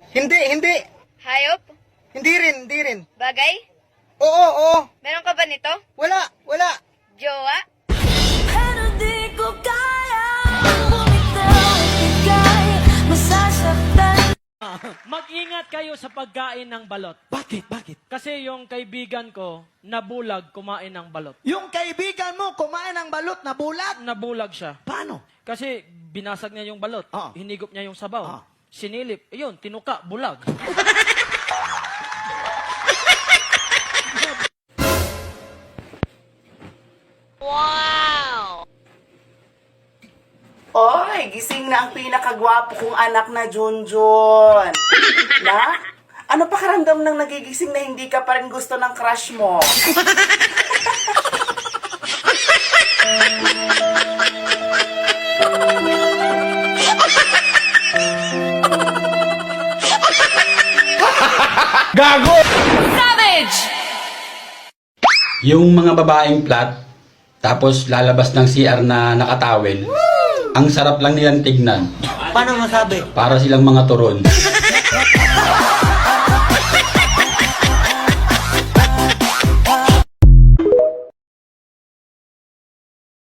Hindi. Hayop? Hindi rin. Bagay? Oo. Meron ka ba nito? Wala. Jowa? Pero di ko kaya bumitaw, ibigay, masasaktan. Mag-ingat kayo sa pagkain ng balot. Bakit? Kasi yung kaibigan ko, nabulag kumain ng balot. Yung kaibigan mo kumain ng balot na bulag? Nabulag siya. Paano? Kasi binasag niya yung balot. Ah. Hinigop niya yung sabaw. Ah. Sinilip. Ayun, tinuka, bulag. Oy, gising na ang pinakagwapo kong anak na Junjun. Na? Ano pakiramdam ng nagigising na hindi ka pa rin gusto ng crush mo? Yung mga babaeng flat, tapos lalabas ng CR na nakatawel, ang sarap lang nilang tignan. Paano masabi? Para silang mga turon.